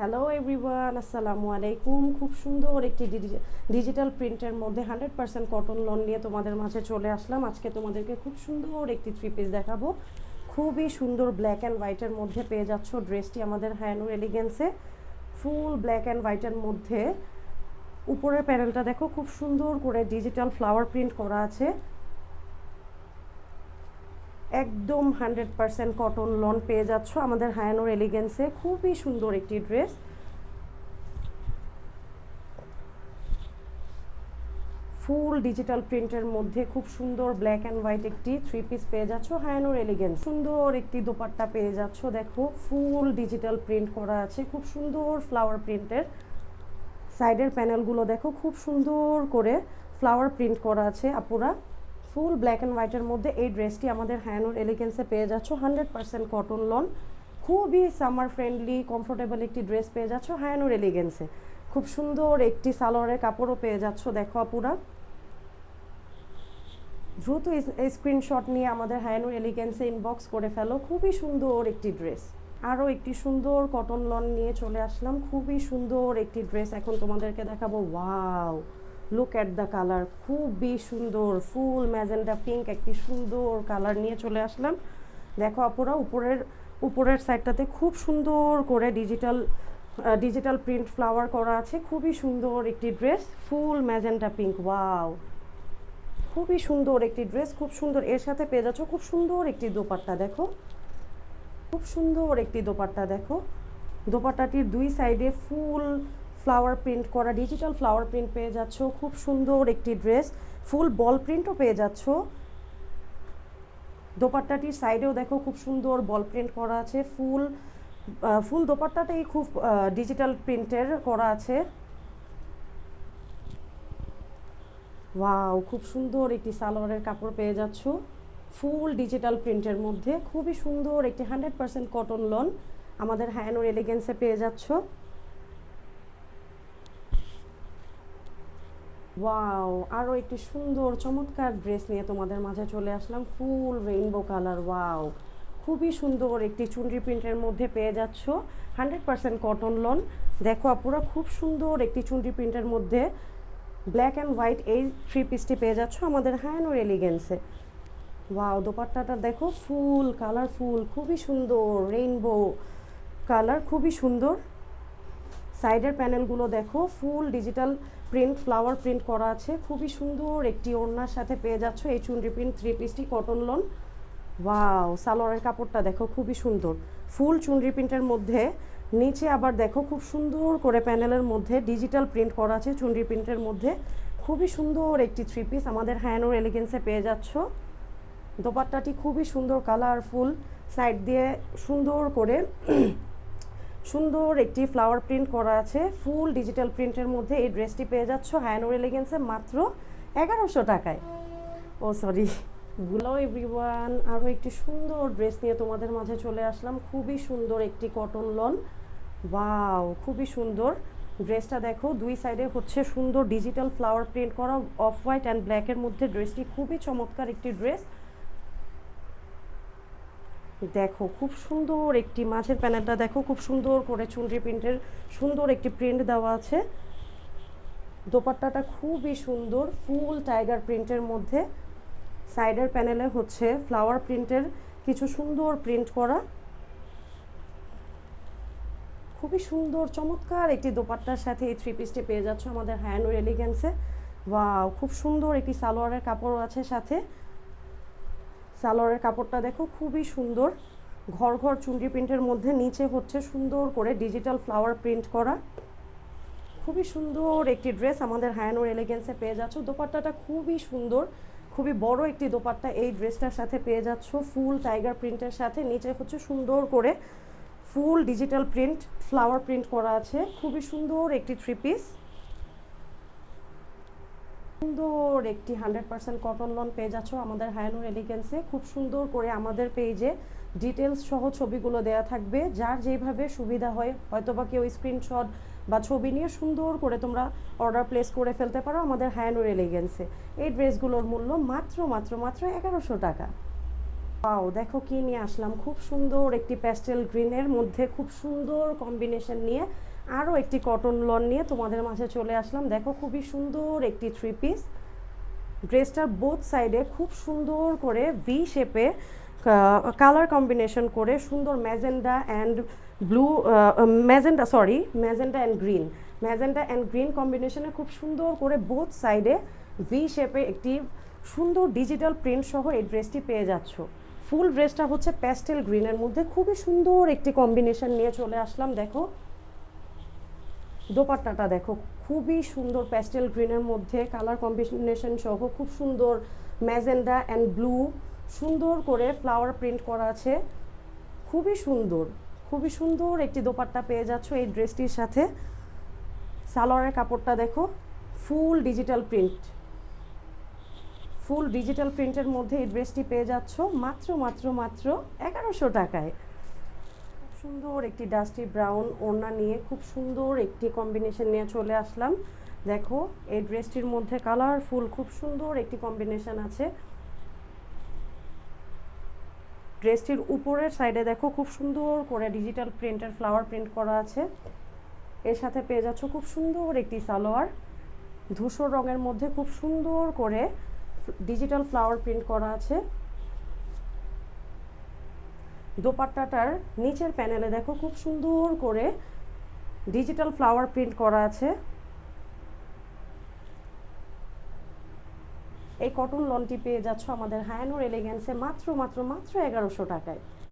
Hello everyone, আসসালামু আলাইকুম। খুব সুন্দর একটি ডিজিটাল প্রিন্টের মধ্যে 100% কটন লন নিয়ে তোমাদের মাঝে চলে আসলাম। আজকে তোমাদেরকে খুব সুন্দর একটি থ্রি পিস দেখাবো। খুবই সুন্দর ব্ল্যাক অ্যান্ড হোয়াইটের মধ্যে পেয়ে যাচ্ছ ড্রেসটি আমাদের হায়ানুর এলিগেন্সে। ফুল ব্ল্যাক অ্যান্ড হোয়াইটের মধ্যে উপরের প্যানেলটা দেখো, খুব সুন্দর করে ডিজিটাল ফ্লাওয়ার প্রিন্ট করা আছে। একদম 100% কটন লন পেয়ে যাচ্ছ আমাদের হায়ানুর এলিগেন্সে। খুবই সুন্দর একটি ড্রেস। ফুল ডিজিটাল প্রিন্টের মধ্যে খুব সুন্দর ব্ল্যাক অ্যান্ড হোয়াইট একটি থ্রি পিস পেয়ে যাচ্ছ হায়ানুর এলিগেন্স। সুন্দর একটি দোপাট্টা পেয়ে যাচ্ছ, দেখো ফুল ডিজিটাল প্রিন্ট করা আছে, খুব সুন্দর ফ্লাওয়ার প্রিন্টের। সাইডের প্যানেলগুলো দেখো, খুব সুন্দর করে ফ্লাওয়ার প্রিন্ট করা আছে আপুরা। ফুল ব্ল্যাক অ্যান্ড হোয়াইটের মধ্যে এই ড্রেসটি আমাদের হায়ানুর এলিগেন্সে পেয়ে যাচ্ছ 100% কটন লন। খুবই সামার ফ্রেন্ডলি কমফোর্টেবল একটি ড্রেস পেয়ে যাচ্ছ হায়ানুর এলিগেন্সে। খুব সুন্দর একটি সালোয়ারের কাপড়ও পেয়ে যাচ্ছ দেখো আপুরা। দ্রুত এই স্ক্রিনশট নিয়ে আমাদের হায়ানুর এলিগেন্সে ইনবক্স করে ফেলো। খুবই সুন্দর একটি ড্রেস। আরও একটি সুন্দর কটন লন নিয়ে চলে আসলাম। খুবই সুন্দর একটি ড্রেস এখন তোমাদেরকে দেখাবো। Wow, look at the colour, খুবই সুন্দর। ফুল ম্যাজেন্ডা পিঙ্ক একটি সুন্দর কালার নিয়ে চলে আসলাম। দেখো আপুরা, উপরের সাইডটাতে খুব সুন্দর করে ডিজিটাল প্রিন্ট ফ্লাওয়ার করা আছে। খুবই সুন্দর একটি ড্রেস, ফুল ম্যাজেন্ডা পিঙ্ক। ওয়াও, খুবই সুন্দর একটি ড্রেস, খুব সুন্দর। এর সাথে পেয়ে যাচ্ছ খুব সুন্দর একটি দোপাট্টা, দেখো খুব সুন্দর একটি দোপাট্টা। দেখো দোপাট্টাটির দুই সাইডে ফুল ফ্লাওয়ার প্রিন্ট করা ডিজিটাল ফ্লাওয়ার প্রিন্ট পেয়ে যাচ্ছ। খুব সুন্দর একটি ড্রেস, ফুল বল প্রিন্টও পেয়ে যাচ্ছ। দোপাট্টাটির সাইডেও দেখো খুব সুন্দর বল প্রিন্ট করা আছে। ফুল দোপাট্টাটাই খুব ডিজিটাল প্রিন্টের করা আছে। ওয়াও, খুব সুন্দর একটি সালোয়ারের কাপড় পেয়ে যাচ্ছ ফুল ডিজিটাল প্রিন্টের মধ্যে। খুবই সুন্দর একটি 100% কটন লন আমাদের হায়ানুর এলিগেন্সে পেয়ে যাচ্ছ। ওয়াও, আরও একটি সুন্দর চমৎকার ড্রেস নিয়ে তোমাদের মাঝে চলে আসলাম। ফুল রেইনবো কালার। ওয়াও, খুবই সুন্দর একটি চুনরি প্রিন্টের মধ্যে পেয়ে যাচ্ছ 100% কটন লন। দেখো আপুরা, খুব সুন্দর একটি চুনরি প্রিন্টের মধ্যে ব্ল্যাক অ্যান্ড হোয়াইট এই থ্রি পিসটি পেয়ে যাচ্ছ আমাদের হায়ানুর এলিগেন্সে। ওয়াও, দোপাট্টাটা দেখো ফুল কালারফুল, খুবই সুন্দর রেইনবো কালার, খুবই সুন্দর। সাইডের প্যানেলগুলো দেখো, full digital print flower print করা আছে। খুবই সুন্দর একটি ওড়নার সাথে পেয়ে যাচ্ছ এই চুনরি প্রিন্ট থ্রি পিসটি কটন লন। ওয়াও, সালোয়ারের কাপড়টা দেখো খুবই সুন্দর, ফুল চুনরি প্রিন্টের মধ্যে। নিচে আবার দেখো খুব সুন্দর করে প্যানেলের মধ্যে ডিজিটাল প্রিন্ট করা আছে চুনরি প্রিন্টের মধ্যে। খুবই সুন্দর একটি থ্রি পিস আমাদের হায়ানুর এলিগেন্সে পেয়ে যাচ্ছ। দোপাট্টাটি খুবই সুন্দর কালারফুল, সাইড দিয়ে সুন্দর করে সুন্দর একটি ফ্লাওয়ার প্রিন্ট করা আছে। ফুল ডিজিটাল প্রিন্টের মধ্যে এই ড্রেসটি পেয়ে যাচ্ছ হায়ানুর এলিগেন্সে মাত্র 1100 টাকায়। ও সরি, হ্যালো এভরিওয়ান, আরও একটি সুন্দর ড্রেস নিয়ে তোমাদের মাঝে চলে আসলাম। খুবই সুন্দর একটি কটন লন। ওয়াও, খুবই সুন্দর ড্রেসটা দেখো, দুই সাইডে হচ্ছে সুন্দর ডিজিটাল ফ্লাওয়ার প্রিন্ট করা অফ হোয়াইট অ্যান্ড ব্ল্যাকের মধ্যে। ড্রেসটি খুবই চমৎকার একটি ড্রেস। দেখো খুব সুন্দর একটি মাঝের প্যানেলটা দেখো, খুব সুন্দর করে চুনরি প্রিন্টের সুন্দর একটি প্রিন্ট দেওয়া আছে। দোপাট্টাটা খুবই সুন্দর, ফুল টাইগার প্রিন্টের মধ্যে। সাইডের প্যানেলে হচ্ছে ফ্লাওয়ার প্রিন্টের কিছু সুন্দর প্রিন্ট করা। খুবই সুন্দর চমৎকার একটি দোপাট্টার সাথে এই থ্রি পিসটি পেয়ে যাচ্ছ আমাদের হায়ানুর এলিগেন্সে। ওয়াও, খুব সুন্দর একটি সালোয়ারের কাপড়ও আছে সাথে। সালোয়ারের কাপড়টা দেখো খুবই সুন্দর, ঘর ঘর চুনরি প্রিন্টের মধ্যে। নিচে হচ্ছে সুন্দর করে ডিজিটাল ফ্লাওয়ার প্রিন্ট করা। খুবই সুন্দর একটি ড্রেস আমাদের হায়ানুর এলিগেন্সে পেয়ে যাচ্ছ। দোপাট্টাটা খুবই সুন্দর, খুবই বড় একটি দোপাট্টা এই ড্রেসটার সাথে পেয়ে যাচ্ছ ফুল টাইগার প্রিন্টের সাথে। নিচে হচ্ছে সুন্দর করে full digital print flower print করা আছে। খুবই সুন্দর একটি থ্রি পিস, সুন্দর একটি 100% কটন লন পেয়ে যাচ্ছ আমাদের হায়ানুর এলিগেন্সে। খুব সুন্দর করে আমাদের পেজে ডিটেলস সহ ছবিগুলো দেয়া থাকবে, যার যেভাবে সুবিধা হয়। হয়তোবা কেউ স্ক্রিনশট বা ছবি নিয়ে সুন্দর করে তোমরা অর্ডার প্লেস করে ফেলতে পারো আমাদের হায়ানুর এলিগেন্সে। এই ড্রেসগুলোর মূল্য মাত্র মাত্র মাত্র 1100 টাকা। পাও দেখো কি নিয়ে আসলাম, খুব সুন্দর একটি প্যাস্টেল গ্রিনের মধ্যে খুব সুন্দর কম্বিনেশন নিয়ে আরও একটি কটন লন নিয়ে তোমাদের মাঝে চলে আসলাম। দেখো খুবই সুন্দর একটি থ্রি পিস। ড্রেসটার বোথ সাইডে খুব সুন্দর করে ভি শেপে কালার কম্বিনেশন করে সুন্দর magenta and blue, magenta and green কম্বিনেশনে খুব সুন্দর করে বোথ সাইডে ভি শেপে একটি সুন্দর ডিজিটাল প্রিন্ট সহ এই ড্রেসটি পেয়ে যাচ্ছ। ফুল ড্রেসটা হচ্ছে প্যাস্টেল গ্রিনের মধ্যে খুবই সুন্দর একটি কম্বিনেশন নিয়ে চলে আসলাম। দেখো দোপাট্টাটা দেখো খুবই সুন্দর প্যাস্টেল গ্রিনের মধ্যে কালার কম্বিনেশন সহ খুব সুন্দর ম্যাজেন্ডা অ্যান্ড ব্লু সুন্দর করে ফ্লাওয়ার প্রিন্ট করা আছে। খুবই সুন্দর একটি দোপাট্টা পেয়ে যাচ্ছ এই ড্রেসটির সাথে। সালোয়ারের কাপড়টা দেখো ফুল ডিজিটাল প্রিন্টের মধ্যে এই ড্রেসটি পেয়ে যাচ্ছ মাত্র 1100 টাকায়। সুন্দর একটি ডাস্টি ব্রাউন ওড়না নিয়ে খুব সুন্দর একটি কম্বিনেশন নিয়ে চলে আসলাম। দেখো এই ড্রেসটির মধ্যে কালারফুল খুব সুন্দর একটি কম্বিনেশন আছে। ড্রেসটির উপরের সাইডে দেখো খুব সুন্দর করে ডিজিটাল প্রিন্টের ফ্লাওয়ার প্রিন্ট করা আছে। এর সাথে পেয়ে যাচ্ছ খুব সুন্দর একটি সালোয়ার ধূসর রঙের মধ্যে খুব সুন্দর করে ডিজিটাল ফ্লাওয়ার প্রিন্ট করা আছে। দোপাট্টাটার নিচের প্যানেলে দেখো খুব সুন্দর করে ডিজিটাল ফ্লাওয়ার প্রিন্ট করা আছে। এই কটন লনটি পেয়ে যাচ্ছ আমাদের হায়ানুর এলিগেন্সে মাত্র 1100 টাকায়।